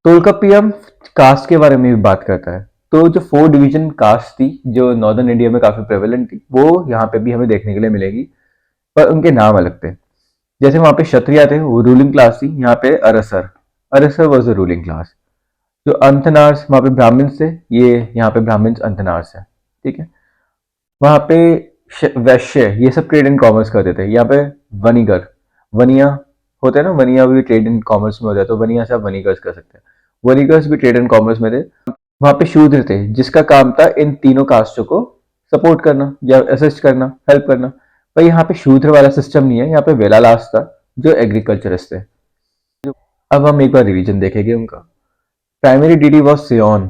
टोलकाप्पियम कास्ट के बारे में भी बात करता है। तो जो 4 डिवीजन कास्ट थी जो नॉर्दर्न इंडिया में काफी प्रेवलेंट थी, वो यहाँ पे भी हमें देखने के लिए मिलेगी, पर उनके नाम अलग थे। जैसे वहां पे क्षत्रिय थे, वो रूलिंग क्लास थी। यहाँ पे अरसर, अरसर वॉज द रूलिंग क्लास। जो अंतनार्स, वहां पे ब्राह्मण्स थे, ये यहाँ पे ब्राह्मण्स अंतनार्स है। ठीक है, वहां पे वैश्य, ये सब ट्रेड एंड कॉमर्स करते थे। यहाँ पे वनीगर, वनिया होते हैं ना, वनिया भी ट्रेड एंड कॉमर्स में हो जाए, तो वनिया से आप वनीगर्स कर सकते हैं। वनीगर्स भी ट्रेड एंड कॉमर्स में थे। वहां पे शूद्र थे, जिसका काम था इन तीनों कास्टों को सपोर्ट करना या असिस्ट करना, हेल्प करना। पर यहाँ पे शूद्र वाला सिस्टम नहीं है, यहाँ पे वेलालास था जो एग्रीकल्चरिस्ट थे। अब हम एक बार रिवीजन देखेंगे उनका। प्राइमरी डीडी वॉज सियोन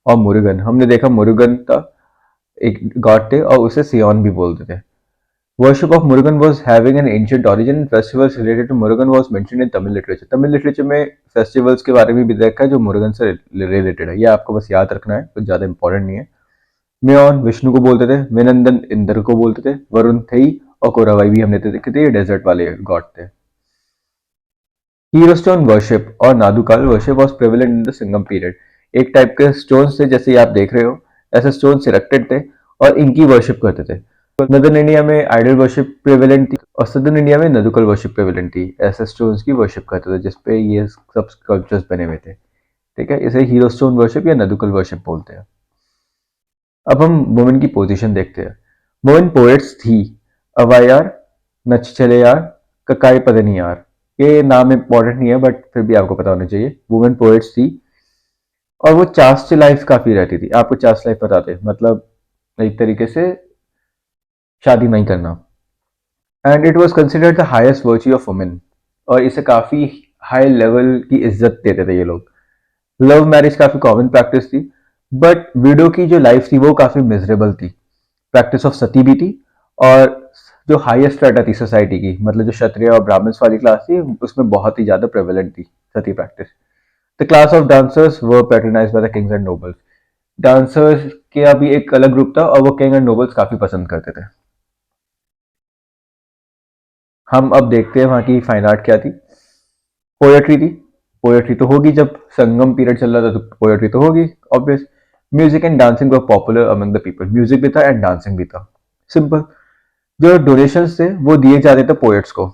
और मुरुगन। हमने देखा मुरुगन था एक गॉड थे, और उसे सियोन भी बोलते थे। Worship of Murugan was having an ancient origin. Festivals related to Murugan was mentioned in Tamil literature. Tamil literature में फेस्टिवल्स के बारे में भी देखा है जो मुरुगन से रिलेटेड है, ये आपको बस याद रखना है, कुछ ज्यादा इंपॉर्टेंट नहीं है। मेयॉन विष्णु को बोलते थे, विनंदन इंद्र को बोलते थे, वरुण थे, और कोरावाई भी हमने देखे थे, ये डेजर्ट वाले गॉड थे। हीरो स्टोन वर्शिप और Nadukal worship was prevalent in the Sangam period. एक टाइप के स्टोन्स थे, जैसे आप देख रहे हो, ऐसे स्टोन इरेक्टेड थे, और इनकी वर्शिप करते थे। नदर्न इंडिया में आइडल वर्शिप प्रेवलेंट थी, और सदर्न इंडिया में नदुकल वर्शिप प्रेवलेंट थी। ऐसे स्टोन्स की वर्शिप करते थे जिसपे ये सब स्कल्पचर्स बने हुए थे। ठीक है, इसे हीरो स्टोन वर्शिप या नदुकल वर्शिप बोलते हैं। अब हम वुमेन की पोजीशन देखते हैं। वुमेन पोएट्स थी अवायार, नचचलेयार, ककाई पदनियार। ये नाम इंपॉर्टेंट नहीं है, बट फिर भी आपको पता होना चाहिए। वुमेन पोएट्स थी, और वो चास्ट लाइफ काफी रहती थी। आपको चास्ट लाइफ बताते, मतलब एक तरीके से शादी नहीं करना। And it was considered the highest virtue of women, और इसे काफी हाई लेवल की इज्जत देते थे ये लोग। लव मैरिज काफी कॉमन प्रैक्टिस थी, बट विडो की जो लाइफ थी वो काफी मिजरेबल थी। प्रैक्टिस ऑफ सती भी थी, और जो हाईएस्ट स्ट्रेटा थी सोसाइटी की, मतलब जो क्षत्रिय और ब्राह्मण्स वाली क्लास थी, उसमें बहुत ही ज्यादा प्रेवलेंट थी sati practice. The class of dancers were patronized by the kings and nobles. Dancers के अभी एक अलग ग्रुप था और वो किंग एंड नोबल्स काफी पसंद करते थे। हम अब देखते हैं वहां की फाइन आर्ट क्या थी। पोएट्री थी। पोएट्री तो होगी, जब संगम पीरियड चल रहा था तो पोएट्री तो होगी, obvious. Music and dancing were popular among the people. Music भी था एंड डांसिंग भी था। सिंपल। जो डोनेशंस थे वो दिए जाते थे पोएट्स को।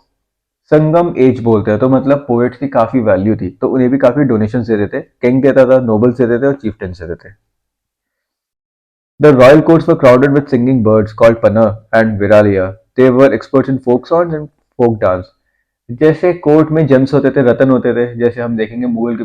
संगम एज बोलते हैं तो मतलब पोएट्स की काफी वैल्यू थी, तो उन्हें भी काफी डोनेशन देते थे। किंग देता था, नोबल्स देते थे और चीफ्टेंस देते थे। The royal courts were crowded with singing birds called Panna and Viralia. They were experts in folk songs and folk dance. जैसे कोर्ट में जेम्स होते थे, रतन होते थे, जैसे हम देखेंगे मुगल के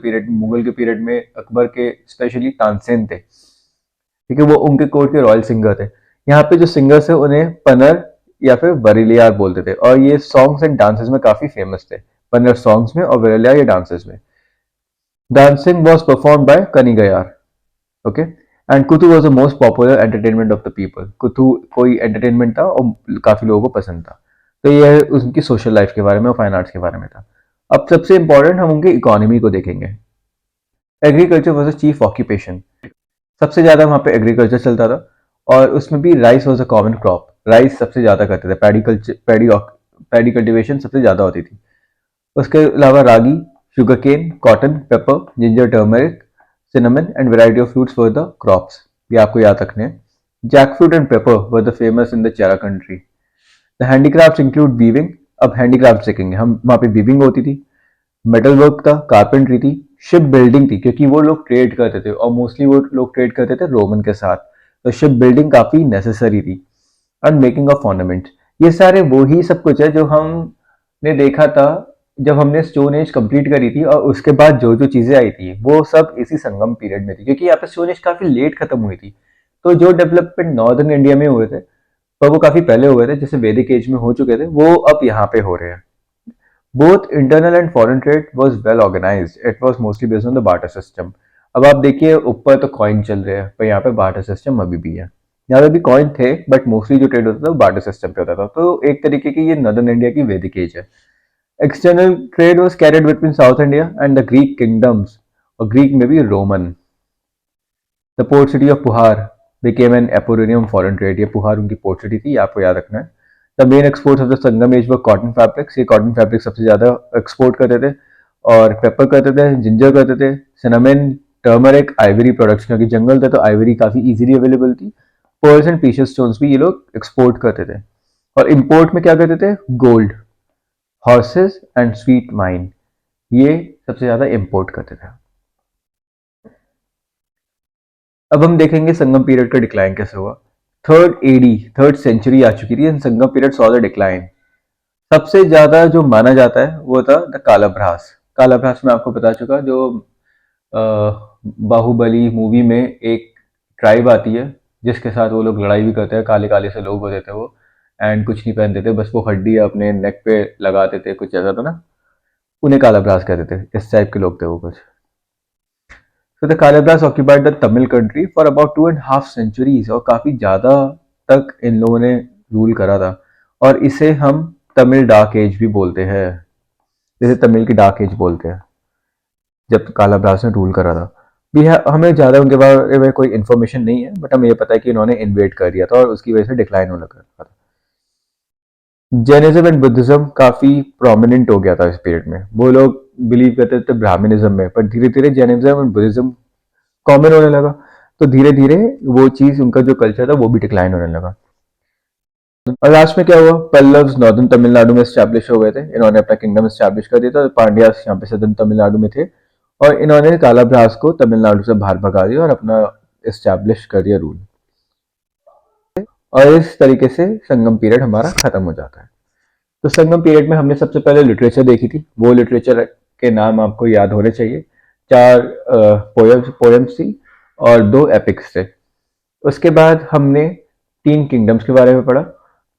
पीरियड में अकबर के स्पेशली तानसेन थे, ठीक है, वो उनके कोर्ट के रॉयल सिंगर थे। यहाँ पे जो सिंगर्स है उन्हें पनर या फिर वरीलियार बोलते थे, और ये सॉन्ग्स एंड डांसेस में काफी फेमस थे। पनर सॉन्ग्स में और वरीलियार ये डांसेस में। Dancing was perform by Kanigaiyar. Okay. And Koothu was the most popular entertainment of the people. Koothu कोई एंटरटेनमेंट था और काफी लोगों को पसंद था। तो ये उनकी सोशल लाइफ के बारे में और फाइन आर्ट्स के बारे में था। अब सबसे इंपॉर्टेंट हम उनकी इकोनॉमी को देखेंगे। Agriculture was a chief occupation. सबसे ज्यादा वहां पे एग्रीकल्चर चलता था, और उसमें भी rice was a common crop. Rice सबसे ज्यादा करते थे। पैडी कल्टिवेशन सबसे ज्यादा होती थी। उसके अलावा ragi, sugarcane, cotton, pepper, ginger, turmeric, cinnamon and variety of fruits were the crops. ये आपको याद रखने हैं। Jackfruit and pepper were the famous in the Chera country. The handicrafts include weaving. अब handicrafts देखेंगे हम। वहाँ पे weaving होती थी, मेटल वर्क था, कारपेंट्री थी, शिप बिल्डिंग थी, क्योंकि वो लोग ट्रेड करते थे और मोस्टली वो लोग ट्रेड करते थे रोमन के साथ, तो शिप बिल्डिंग काफी नेसेसरी थी। And making of ornaments. ये सारे वो ही सब कुछ है जो हमने देखा था जब हमने स्टोन एज कंप्लीट करी थी, और उसके बाद जो जो चीजें आई थी वो सब इसी संगम पीरियड में थी, क्योंकि यहाँ पे स्टोन एज काफी लेट खत्म हुई थी। तो जो डेवलपमेंट नॉर्दर्न इंडिया में हुए थे पर वो काफी पहले हुए थे, जैसे वैदिक एज में हो चुके थे, वो अब यहाँ पे हो रहे हैं। Both internal and foreign trade was well organised. It was mostly based on the barter system. अब आप देखिए ऊपर तो कॉइन चल रहे हैं, पर यहाँ पे बार्टर सिस्टम अभी भी है। यहाँ पे भी कॉइन थे, बट मोस्टली जो ट्रेड होता था वो बार्टर सिस्टम पे होता था। तो एक तरीके की ये नॉर्दर्न इंडिया की वैदिक एज है। External trade was carried between South India and the Greek kingdoms, or Greek maybe Roman. The port city of Puhar became an emporium foreign trade. ये पुहार उनकी पोर्ट सिटी थी, ये आपको याद रखना है। The main exports of the Sangam age were cotton fabrics. ये cotton fabric सबसे ज्यादा एक्सपोर्ट करते थे, और पेपर करते थे, जिंजर करते थे, cinnamon, टर्मरिक, आइवरी प्रोडक्ट्स, क्योंकि जंगल थे तो आइवरी काफी इजीली अवेलेबल थी। पर्ल्स एंड प्रीशियस स्टोन्स भी ये लोग एक्सपोर्ट करते थे। और इंपोर्ट में क्या करते थे? Gold, horses and sweet wine, ये सबसे ज्यादा इंपोर्ट करते थे। अब हम देखेंगे संगम पीरियड का डिक्लाइन कैसे हुआ। थर्ड सेंचुरी आ चुकी थी and Sangam period saw the decline. सबसे ज्यादा जो माना जाता है वो था द कालाभ्रास। कालाभ्रास में आपको बता चुका, जो बाहुबली मूवी में एक ट्राइब आती है जिसके साथ वो लोग लड़ाई भी करते हैं, काले काले से लोग होते थे वो, एंड कुछ नहीं पहनते थे, बस वो हड्डी अपने नेक पे लगाते थे, कुछ ऐसा था ना, उन्हें कालाभ्रास कहते थे। इस टाइप के लोग थे वो कुछ। So the Kalabras occupied the Tamil country for about 2.5 centuries, और काफी ज्यादा तक इन लोगों ने रूल करा था, और इसे हम तमिल डार्क एज भी बोलते हैं। जैसे तमिल की डार्क एज बोलते हैं, जब कालाब्रास ने रूल करा था। भी है, हमें ज्यादा उनके बारे में कोई इन्फॉर्मेशन नहीं है, बट हमें ये पता है कि इन्होंने इन्वेट कर दिया था और उसकी वजह से डिक्लाइन होने लगा था। जैनिज्म एंड बुद्धिज्म काफी प्रोमिनेंट हो गया था इस पीरियड में। वो लोग बिलीव करते थे ब्राह्मणिज्म में, पर धीरे धीरे जैनिज्म एंड बुद्धिज्म कॉमन होने लगा, तो धीरे धीरे वो चीज, उनका जो कल्चर था वो भी डिक्लाइन होने लगा। और लास्ट में क्या हुआ? पल्लव्स नॉर्दर्न तमिलनाडु में स्टैब्लिश हो गए थे, इन्होंने अपना किंगडम स्टैब्लिश कर दिया था। पांड्यास यहाँ पे सदर्न तमिलनाडु में थे, और इन्होंने कालाभ्रास को तमिलनाडु से बाहर भगा दिया और अपना स्टैब्लिश कर दिया रूल। और इस तरीके से संगम पीरियड हमारा खत्म हो जाता है। तो संगम पीरियड में हमने सबसे पहले लिटरेचर देखी थी। वो लिटरेचर के नाम आपको याद होने चाहिए। 4 पोएम्स थी और 2 एपिक्स थे। उसके बाद हमने 3 किंगडम्स के बारे में पढ़ा,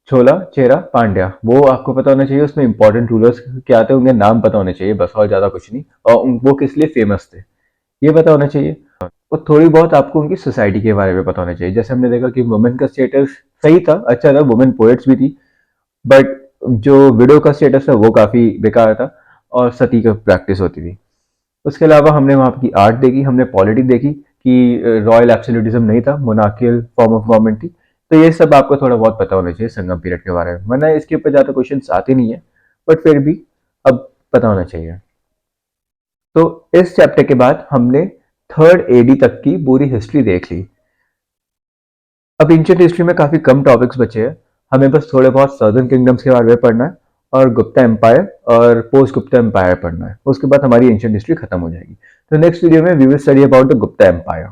छोला, चेरा, पांड्या। वो आपको पता होना चाहिए, उसमें इंपॉर्टेंट रूलर्स क्या थे उनके नाम पता होने चाहिए, बस, और ज्यादा कुछ नहीं। और वो किस लिए फेमस थे ये पता होना चाहिए। और थोड़ी बहुत आपको उनकी सोसाइटी के बारे में पता होना चाहिए। जैसे हमने देखा कि वुमेन का स्टेटस सही था, अच्छा था, वुमेन पोएट्स भी थी, बट जो विडो का स्टेटस था वो काफ़ी बेकार था और सती का प्रैक्टिस होती थी। उसके अलावा हमने वहाँ की आर्ट देखी, हमने पॉलिटिक्स देखी कि रॉयल एब्सोल्यूटिज्म नहीं था, मोनार्कियल फॉर्म ऑफ गवर्नमेंट थी। तो ये सब आपको थोड़ा बहुत पता होना चाहिए संगम पीरियड के बारे में, वरना इसके ऊपर ज़्यादा क्वेश्चंस आते नहीं है, बट फिर भी अब पता होना चाहिए। तो इस चैप्टर के बाद हमने थर्ड एडी तक की पूरी हिस्ट्री देख ली। अब एंशिएंट हिस्ट्री में काफ़ी कम टॉपिक्स बचे हैं, हमें बस थोड़े बहुत सदर्न किंगडम्स के बारे में पढ़ना है और गुप्ता एम्पायर और पोस्ट गुप्ता एम्पायर पढ़ना है। उसके बाद हमारी एंशिएंट हिस्ट्री खत्म हो जाएगी। तो नेक्स्ट वीडियो में we will study about the Gupta empire.